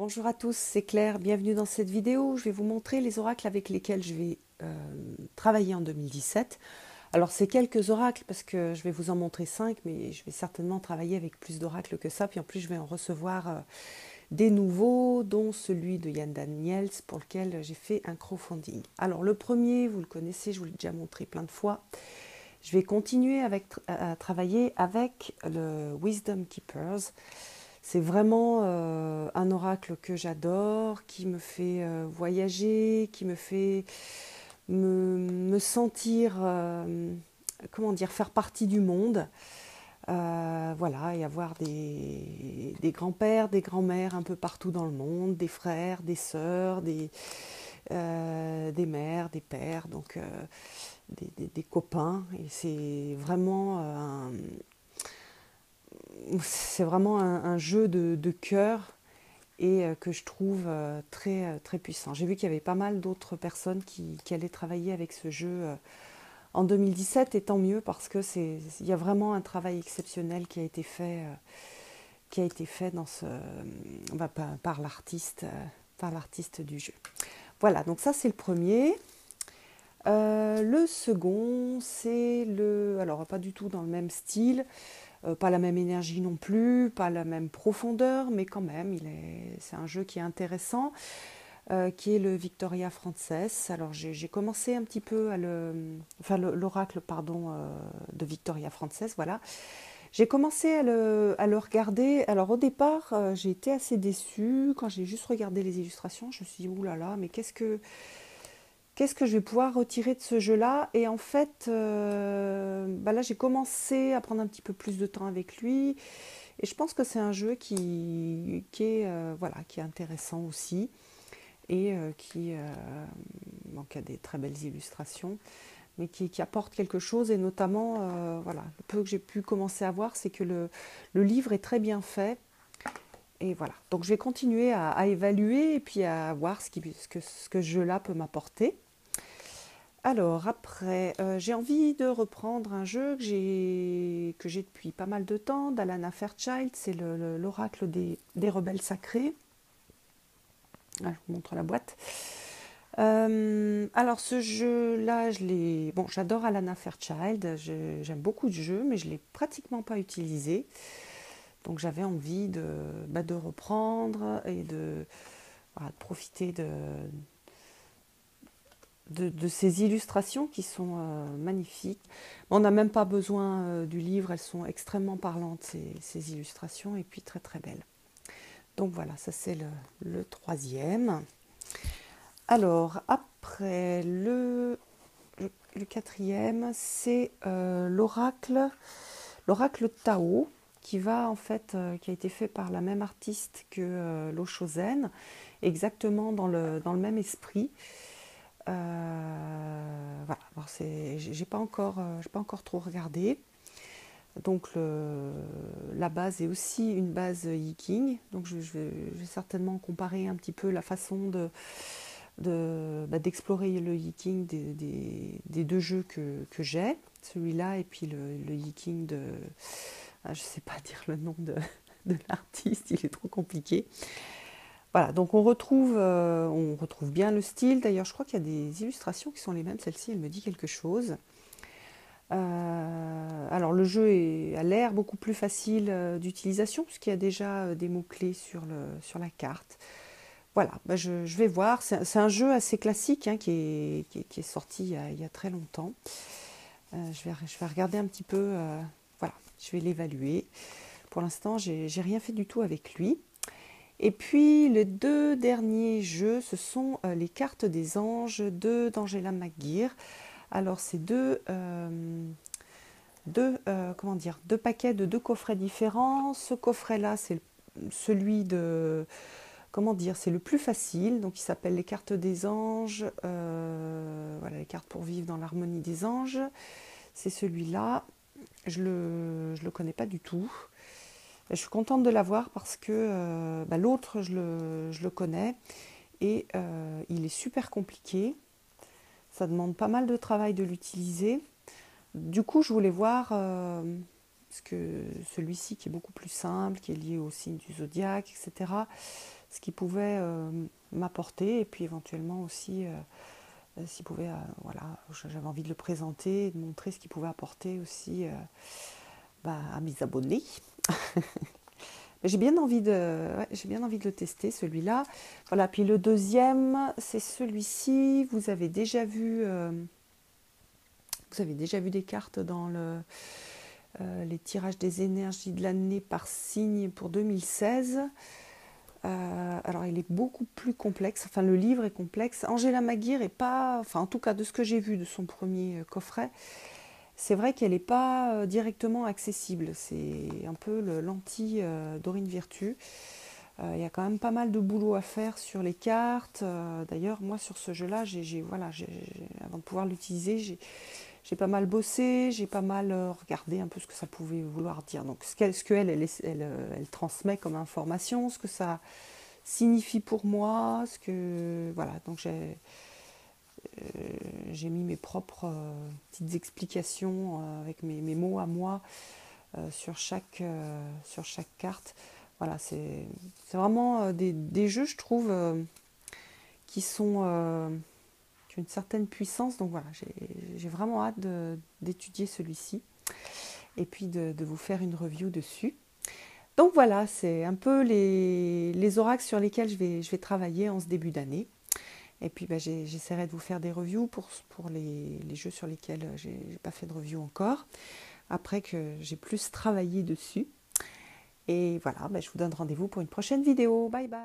Bonjour à tous, c'est Claire, bienvenue dans cette vidéo où je vais vous montrer les oracles avec lesquels je vais travailler en 2017. Alors c'est quelques oracles parce que je vais vous en montrer 5, mais je vais certainement travailler avec plus d'oracles que ça, puis en plus je vais en recevoir des nouveaux, dont celui de Yann Daniels pour lequel j'ai fait un crowdfunding. Alors le premier, vous le connaissez, je vous l'ai déjà montré plein de fois. Je vais continuer à travailler avec le Wisdom Keepers. C'est vraiment un oracle que j'adore, qui me fait voyager, qui me fait me sentir, comment dire, faire partie du monde. Voilà, et avoir des grands-pères, des grands-mères un peu partout dans le monde, des frères, des sœurs, des mères, des pères, donc des copains. Et c'est vraiment un jeu de cœur et que je trouve très puissant. J'ai vu qu'il y avait pas mal d'autres personnes qui allaient travailler avec ce jeu en 2017, et tant mieux parce que il y a vraiment un travail exceptionnel qui a été fait dans par l'artiste du jeu. Voilà, donc ça c'est le premier. Le second, alors pas du tout dans le même style, pas la même énergie non plus, pas la même profondeur, mais quand même, c'est un jeu qui est intéressant, qui est le Victoria Frances. Alors j'ai commencé un petit peu l'oracle, pardon, de Victoria Frances, voilà. J'ai commencé à le regarder. Alors au départ, j'ai été assez déçue quand j'ai juste regardé les illustrations. Je me suis dit, ouh là là, mais qu'est-ce que je vais pouvoir retirer de ce jeu-là? Et en fait, là, j'ai commencé à prendre un petit peu plus de temps avec lui. Et je pense que c'est un jeu qui est intéressant aussi. Et qui a des très belles illustrations, mais qui apporte quelque chose. Et notamment, voilà, le peu que j'ai pu commencer à voir, c'est que le livre est très bien fait. Et voilà, donc je vais continuer à évaluer et puis à voir ce que ce jeu-là peut m'apporter. Alors après, j'ai envie de reprendre un jeu que j'ai depuis pas mal de temps, d'Alana Fairchild, c'est l'oracle des rebelles sacrés. Ah, je vous montre la boîte. Alors ce jeu-là, bon, j'adore Alana Fairchild, j'aime beaucoup de jeux, mais je ne l'ai pratiquement pas utilisé. Donc j'avais envie de reprendre et voilà, de profiter de ces illustrations qui sont magnifiques. On n'a même pas besoin du livre, elles sont extrêmement parlantes, ces illustrations, et puis très très belles. Donc voilà, ça c'est le troisième. Alors après, le quatrième, c'est l'oracle Tao, qui a été fait par la même artiste que l'Oshozen, exactement dans le même esprit. Voilà, alors j'ai pas encore trop regardé. Donc la base est aussi une base Yiking. Donc je vais certainement comparer un petit peu la façon d'explorer le Yiking des deux jeux que j'ai, celui-là et puis le Yiking je ne sais pas dire le nom de l'artiste, il est trop compliqué. Voilà, donc on retrouve bien le style. D'ailleurs, je crois qu'il y a des illustrations qui sont les mêmes. Celle-ci, elle me dit quelque chose. Alors le jeu a l'air beaucoup plus facile d'utilisation puisqu'il y a déjà des mots-clés sur la carte. Voilà, je vais voir. C'est un jeu assez classique hein, qui est sorti il y a très longtemps. Je vais regarder un petit peu. Voilà, je vais l'évaluer. Pour l'instant, j'ai rien fait du tout avec lui. Et puis les deux derniers jeux, ce sont les cartes des anges d'Angela McGeer. Alors c'est deux paquets de deux coffrets différents. Ce coffret-là, c'est celui comment dire, c'est le plus facile. Donc il s'appelle les cartes des anges. Voilà, les cartes pour vivre dans l'harmonie des anges. C'est celui-là. Je le connais pas du tout. Je suis contente de l'avoir parce que l'autre, je le connais et il est super compliqué. Ça demande pas mal de travail de l'utiliser. Du coup, je voulais voir parce que celui-ci qui est beaucoup plus simple, qui est lié au signe du zodiaque, etc. ce qu'il pouvait m'apporter, et puis éventuellement aussi s'il pouvait, voilà, j'avais envie de le présenter et de montrer ce qu'il pouvait apporter aussi à mes abonnés. Mais j'ai bien envie j'ai bien envie de le tester, celui-là. Voilà, puis le deuxième, c'est celui-ci. Vous avez déjà vu des cartes dans les tirages des énergies de l'année par signe pour 2016. Alors il est beaucoup plus complexe, enfin le livre est complexe. Angela McGuire est pas, enfin en tout cas de ce que j'ai vu de son premier coffret, c'est vrai qu'elle n'est pas directement accessible. C'est un peu l'anti Dorine Virtue. Il y a quand même pas mal de boulot à faire sur les cartes. D'ailleurs, moi sur ce jeu-là, avant de pouvoir l'utiliser, j'ai pas mal bossé, j'ai pas mal regardé un peu ce que ça pouvait vouloir dire. Donc ce qu'elle elle transmet comme information, ce que ça signifie pour moi, ce que voilà. Donc j'ai mis mes propres petites explications avec mes mots à moi sur chaque carte. Voilà, c'est vraiment des jeux, je trouve, qui sont qui ont une certaine puissance. Donc voilà, j'ai vraiment hâte d'étudier celui-ci et puis de vous faire une review dessus. Donc voilà, c'est un peu les oracles sur lesquels je vais travailler en ce début d'année. Et puis j'essaierai de vous faire des reviews pour les jeux sur lesquels j'ai pas fait de review encore, après que j'ai plus travaillé dessus. Et voilà, je vous donne rendez-vous pour une prochaine vidéo. Bye bye.